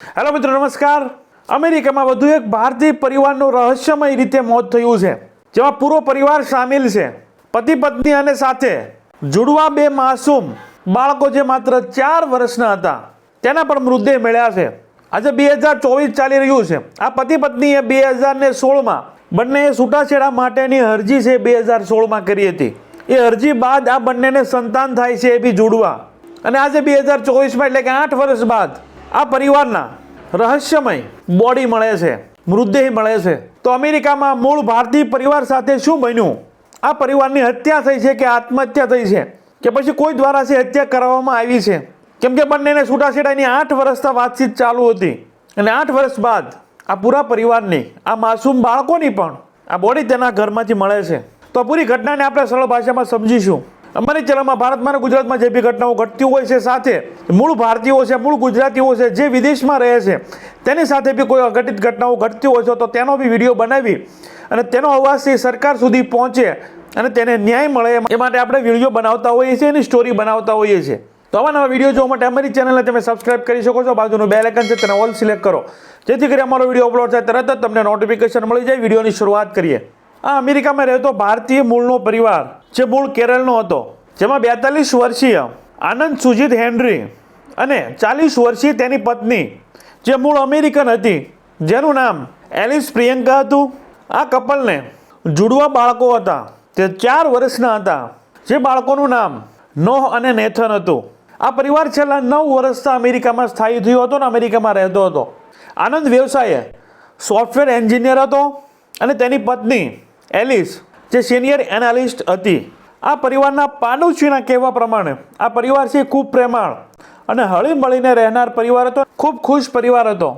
Hello મિત્રો, નમસ્કાર. અમેરિકામાં વધુ એક ભારતીય પરિવારનું રહસ્યમય રીતે મોત થયું છે, જેમાં પૂરો પરિવાર સામેલ છે. પતિ પત્ની અને સાથે જુડવા બે માસૂમ બાળકો જે માત્ર 4 વર્ષના હતા, તેના પણ મૃતદેહ મળ્યા છે. આજે 2024 ચાલી રહ્યું છે. આ પતિ પત્નીએ 2016માં બંનેએ છૂટાછેડા માટેની અરજી છે 2016માં કરી હતી. એ અરજી બાદ આ બંનેને સંતાન થાય છે, એ બી જુડવા. અને આજે 2024માં એટલે કે 8 વર્ષ બાદ આ પરિવારના રહસ્યમય બોડી મળે છે, મૃતદેહ મળે છે. તો અમેરિકામાં મૂળ ભારતીય પરિવાર સાથે શું બન્યું? આ પરિવારની હત્યા થઈ છે કે આત્મહત્યા થઈ છે કે પછી કોઈ દ્વારા હત્યા કરવામાં આવી છે? કેમ કે બંનેને છૂટાછેડાની 8 વર્ષથી વાતચીત ચાલુ હતી અને 8 વર્ષ બાદ આ પૂરા પરિવારની, આ માસૂમ બાળકોની પણ આ બોડી તેના ઘરમાંથી મળે છે. તો પૂરી ઘટનાને આપણે સરળ ભાષામાં સમજીશું. અમારી ચેનલમાં ભારતમાં અને ગુજરાતમાં જે બી ઘટનાઓ ઘટતી હોય છે, સાથે મૂળ ભારતીયો છે, મૂળ ગુજરાતીઓ છે જે વિદેશમાં રહે છે, તેની સાથે બી કોઈ અઘટિત ઘટનાઓ ઘટતી હોય છે તો તેનો બી વિડીયો બનાવી અને તેનો અવાજથી સરકાર સુધી પહોંચે અને તેને ન્યાય મળે એ માટે આપણે વિડીયો બનાવતા હોઈએ છીએ, એની સ્ટોરી બનાવતા હોઈએ છીએ. તો આવા નવા વિડીયો જોવા માટે અમારી ચેનલને તમે સબસ્ક્રાઇબ કરી શકો છો. બાજુનું બેલ આઇકન છે તેને ઓલ સિલેક્ટ કરો, જેથી કરી અમારો વિડીયો અપલોડ થાય તરત જ તમને નોટિફિકેશન મળી જાય. વિડીયોની શરૂઆત કરીએ. આ અમેરિકામાં રહેતો ભારતીય મૂળનો પરિવાર જે મૂળ કેરળનો હતો, જેમાં 42 વર્ષીય આનંદ સુજીત હેનરી અને 40 વર્ષીય તેની પત્ની જે મૂળ અમેરિકન હતી, જેનું નામ એલિસ પ્રિયંકા હતું. આ કપલને જુડવા બાળકો હતા, તે 4 વર્ષના હતા, જે બાળકોનું નામ નોહ અને નેથન હતું. આ પરિવાર છેલ્લા 9 વર્ષથી અમેરિકામાં સ્થાયી થયો હતો અને અમેરિકામાં રહેતો હતો. આનંદ વ્યવસાયે સોફ્ટવેર એન્જિનિયર હતો અને તેની પત્ની એલિસ જે સિનિયર એનાલિસ્ટ હતી. આ પરિવારના પાડોશીના કહેવા પ્રમાણે આ પરિવાર છે ખૂબ પ્રેમાળ અને હળી મળીને રહેનાર પરિવાર હતો, ખૂબ ખુશ પરિવાર હતો.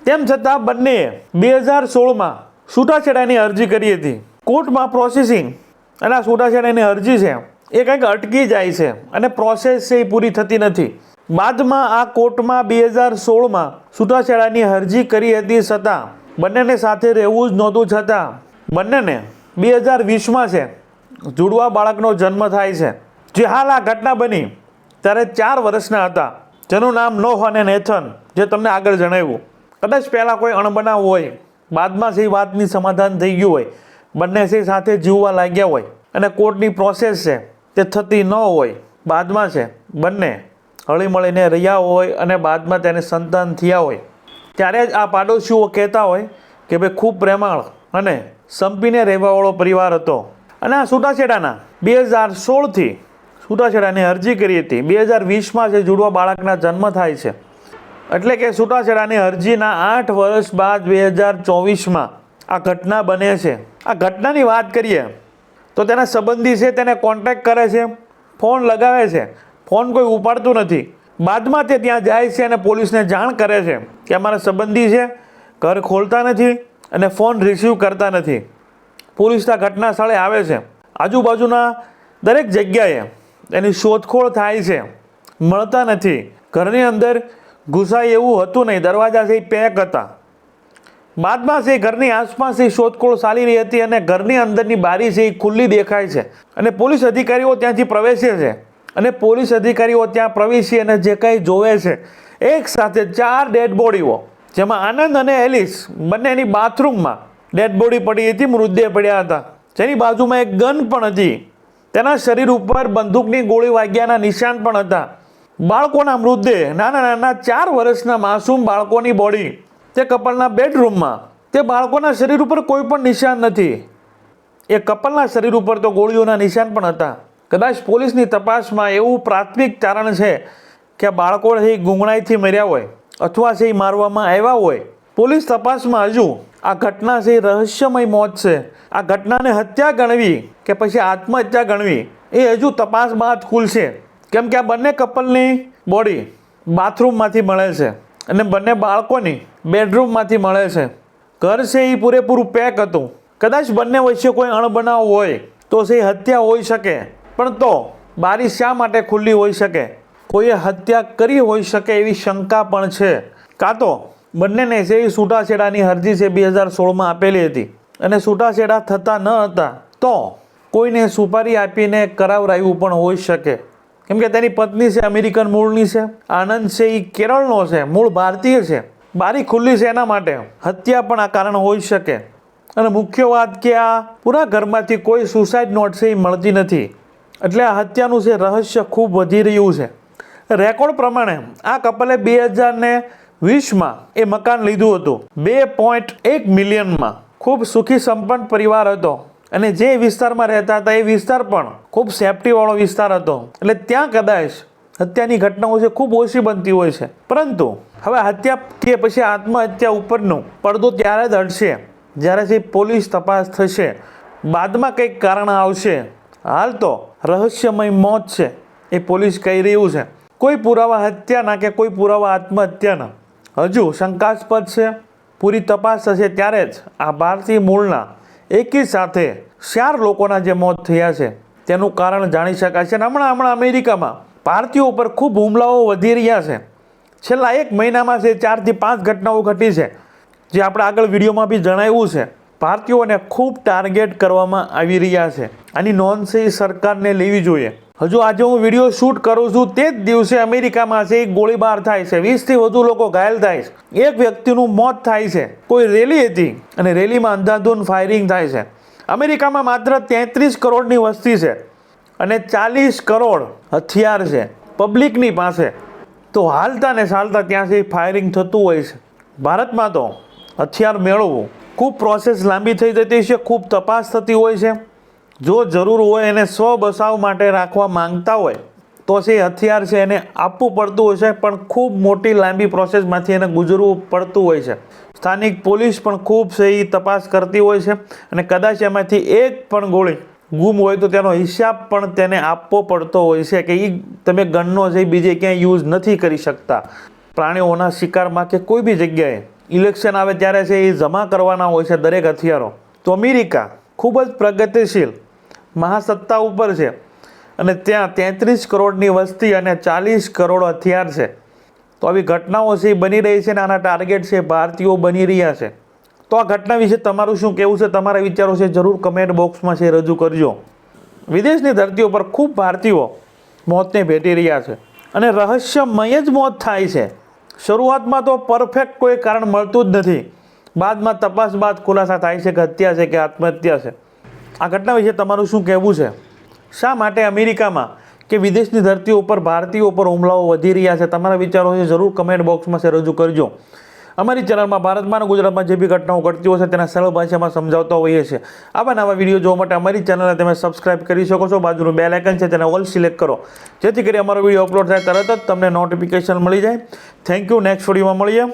તેમ છતાં બંનેએ 2016માં છૂટાછેડાની અરજી કરી હતી. કોર્ટમાં પ્રોસેસિંગ અને આ છૂટાછેડાની અરજી છે એ કંઈક અટકી જાય છે અને પ્રોસેસ છે એ પૂરી થતી નથી. બાદમાં આ કોર્ટમાં 2016માં છૂટાછેડાની અરજી કરી હતી, છતાં બંનેને સાથે રહેવું જ નહોતું, છતાં બંનેને 2020માં છે જુડવા બાળકનો જન્મ થાય છે. જે હાલ આ ઘટના બની ત્યારે 4 વર્ષના હતા, જેનું નામ નોહ અને નેથન, જે તમને આગળ જણાવ્યું. કદાચ પહેલાં કોઈ અણબનાવ હોય, બાદમાં છે વાતની સમાધાન થઈ ગયું હોય, બંને છે સાથે જીવવા લાગ્યા હોય અને કોર્ટની પ્રોસેસ છે તે થતી ન હોય, બાદમાં છે બંને હળી મળીને રહ્યા હોય અને બાદમાં તેને સંતાન થયા હોય, ત્યારે જ આ પાડોશીઓ કહેતા હોય કે ભાઈ ખૂબ પ્રેમાળ અને સંપીને રહેવાવાળો પરિવાર હતો. અને આ છૂટાછેડાના 2016થી છૂટાછેડાની અરજી કરી હતી. 2020માં જે જુડવા બાળકના જન્મ થાય છે, એટલે કે છૂટાછેડાની અરજીના 8 વર્ષ બાદ 2024માં આ ઘટના બને છે. આ ઘટનાની વાત કરીએ તો તેના સંબંધી છે તેને કોન્ટેક્ટ કરે છે, ફોન લગાવે છે, ફોન કોઈ ઉપાડતું નથી. બાદમાં તે ત્યાં જાય છે અને પોલીસને જાણ કરે છે કે અમારા સંબંધી છે, ઘર ખોલતા નથી અને ફોન રિસીવ કરતા નથી. પોલીસ આ ઘટના સ્થળે આવે છે. આજુબાજુના દરેક જગ્યાએ એની શોધખોળ થાય છે, મળતા નથી. ઘરની અંદર ઘૂસાય એવું હતું નહીં, દરવાજા છે એ પેક હતા. બાદમાં છે ઘરની આસપાસ એ શોધખોળ ચાલી રહી હતી અને ઘરની અંદરની બારી છે એ ખુલ્લી દેખાય છે અને પોલીસ અધિકારીઓ ત્યાંથી પ્રવેશે છે. અને પોલીસ અધિકારીઓ ત્યાં પ્રવેશી અને જે કંઈ જોવે છે, એક સાથે 4 ડેડ બોડીઓ, જેમાં આનંદ અને એલિસ બંનેની બાથરૂમમાં ડેડ બોડી પડી હતી, મૃતદેહ પડ્યા હતા. જેની બાજુમાં એક ગન પણ હતી. તેના શરીર ઉપર બંદૂકની ગોળી વાગ્યાના નિશાન પણ હતા. બાળકોના મૃતદેહ, નાના નાના 4 વર્ષના માસૂમ બાળકોની બોડી તે કપલના બેડરૂમમાં. તે બાળકોના શરીર ઉપર કોઈ પણ નિશાન નથી. એ કપલના શરીર ઉપર તો ગોળીઓના નિશાન પણ હતા. કદાચ પોલીસની તપાસમાં એવું પ્રાથમિક તારણ છે કે બાળકો એ ગૂંગણાઈથી મર્યા હોય અથવા છે એ મારવામાં આવ્યા હોય. પોલીસ તપાસમાં હજુ આ ઘટના છે રહસ્યમય મોત છે. આ ઘટનાને હત્યા ગણવી કે પછી આત્મહત્યા ગણવી એ હજુ તપાસ બાદ ખુલશે. કેમ કે આ બંને કપલની બોડી બાથરૂમમાંથી મળે છે અને બંને બાળકોની બેડરૂમમાંથી મળે છે. ઘર છે એ પૂરેપૂરું પેક હતું. કદાચ બંને વચ્ચે કોઈ અણબનાવ હોય તો છે હત્યા હોઈ શકે, પણ તો બારી શા માટે ખુલ્લી હોઈ શકે? કોઈએ હત્યા કરી હોઈ શકે એવી શંકા પણ છે. કાં તો બંનેને છે એ છૂટાછેડાની અરજી છે 2016માં આપેલી હતી અને છૂટાછેડા થતા ન હતા તો કોઈને સુપારી આપીને કરાવરાયું પણ હોઈ શકે. કેમ કે તેની પત્ની છે અમેરિકન મૂળની છે, આનંદ છે એ કેરળનો છે, મૂળ ભારતીય છે. બારી ખુલ્લી છે એના માટે હત્યા પણ આ કારણ હોઈ શકે. અને મુખ્ય વાત કે આ પૂરા ઘરમાંથી કોઈ સુસાઇડ નોટ છે એ મળતી નથી, એટલે આ હત્યાનું છે રહસ્ય ખૂબ વધી રહ્યું છે. રેકોર્ડ પ્રમાણે આ કપલે 2020માં એ મકાન લીધું હતું 2.1 મિલિયનમાં. ખૂબ સુખી સંપન્ન પરિવાર હતો અને જે વિસ્તારમાં રહેતા હતા એ વિસ્તાર પણ ખૂબ સેફ્ટીવાળો વિસ્તાર હતો, એટલે ત્યાં કદાચ હત્યાની ઘટનાઓ છે ખૂબ ઓછી બનતી હોય છે. પરંતુ હવે હત્યા કે પછી આત્મહત્યા ઉપરનો પડદો ત્યારે જ હટશે જ્યારે જે પોલીસ તપાસ થશે, બાદમાં કંઈક કારણ આવશે. હાલ તો રહસ્યમય મોત છે એ પોલીસ કહી રહ્યું છે. કોઈ પુરાવા હત્યાના કે કોઈ પુરાવા આત્મહત્યાના હજુ શંકાસ્પદ છે. પૂરી તપાસ થશે ત્યારે જ આ ભારતીય મૂળના એકી સાથે 4 લોકોના જે મોત થયા છે તેનું કારણ જાણી શકાશે. અને હમણાં અમેરિકામાં ભારતીયો ઉપર ખૂબ હુમલાઓ વધી રહ્યા છે. છેલ્લા 1 મહિનામાં છે 4 થી 5 ઘટનાઓ ઘટી છે, જે આપણે આગળ વિડીયોમાં બી જણાવ્યું છે. ભારતીયોને ખૂબ ટાર્ગેટ કરવામાં આવી રહ્યા છે. આની નોંધ છે એ સરકારને લેવી જોઈએ. હજુ આજે હું વિડીયો શૂટ કરું છું તે જ દિવસે અમેરિકામાં છે એક ગોળીબાર થાય છે, 20થી વધુ લોકો ઘાયલ થાય છે, એક વ્યક્તિનું મોત થાય છે. કોઈ રેલી હતી અને રેલીમાં અંધાધૂંધ ફાયરિંગ થાય છે. અમેરિકામાં માત્ર 33 કરોડની વસ્તી છે અને 40 કરોડ હથિયાર છે પબ્લિકની પાસે. તો હાલતા ને ચાલતા ત્યાંથી ફાયરિંગ થતું હોય છે. ભારતમાં તો હથિયાર મેળવવું ખૂબ પ્રોસેસ લાંબી થઈ જતી છે, ખૂબ તપાસ થતી હોય છે. જો જરૂર હોય એને સ્વ બચાવ માટે રાખવા માંગતા હોય તો છે હથિયાર છે એને આપવું પડતું હોય છે, પણ ખૂબ મોટી લાંબી પ્રોસેસમાંથી એને ગુજરવું પડતું હોય છે. સ્થાનિક પોલીસ પણ ખૂબ છે એ તપાસ કરતી હોય છે અને કદાચ એમાંથી એક પણ ગોળી ગુમ હોય તો તેનો હિસાબ પણ તેને આપવો પડતો હોય છે કે એ તમે ગનનો છે બીજે ક્યાંય યુઝ નથી કરી શકતા. પ્રાણીઓના શિકારમાં કે કોઈ બી જગ્યાએ ઇલેક્શન આવે ત્યારે છે એ જમા કરવાના હોય છે દરેક હથિયારો. તો અમેરિકા ખૂબ જ પ્રગતિશીલ મહાસત્તા ઉપર છે અને ત્યાં 33 કરોડની વસ્તી અને 40 કરોડ હથિયાર છે. તો આવી ઘટનાઓ છે એ બની રહી છે અને આના ટાર્ગેટ છે ભારતીયો બની રહ્યા છે. તો આ ઘટના વિશે તમારું શું કહેવું છે, તમારા વિચારો છે જરૂર કમેન્ટ બોક્સમાં છે રજૂ કરજો. વિદેશની ધરતીઓ પર ખૂબ ભારતીયો મોતને ભેટી રહ્યા છે અને રહસ્યમય જ મોત થાય છે. શરૂઆતમાં તો પરફેક્ટ કોઈ કારણ મળતું જ નથી, બાદમાં તપાસ બાદ ખુલાસા થાય છે કે હત્યા છે કે આત્મહત્યા છે. આ ઘટના વિશે તમારું શું કહેવું છે? શા માટે અમેરિકામાં કે વિદેશની ધરતીઓ ઉપર ભારતીયો ઉપર હુમલાઓ વધી રહ્યા છે? તમારા વિચારો છે જરૂર કમેન્ટ બોક્સમાં છે રજૂ કરજો. અમારી ચેનલમાં ભારતમાં અને ગુજરાતમાં જે બી ઘટનાઓ ઘટતી હોય છે તેના સરળ ભાષામાં સમજાવતા હોઈએ છીએ. આવા નવા વિડીયો જોવા માટે અમારી ચેનલને તમે સબસ્ક્રાઇબ કરી શકો છો. બાજુનું બેલ આઇકન છે તેને ઓલ સિલેક્ટ કરો, જેથી કરી અમારો વિડીયો અપલોડ થાય તરત જ તમને નોટિફિકેશન મળી જાય. Thank you. નેક્સ્ટ વિડીયોમાં મળીએ.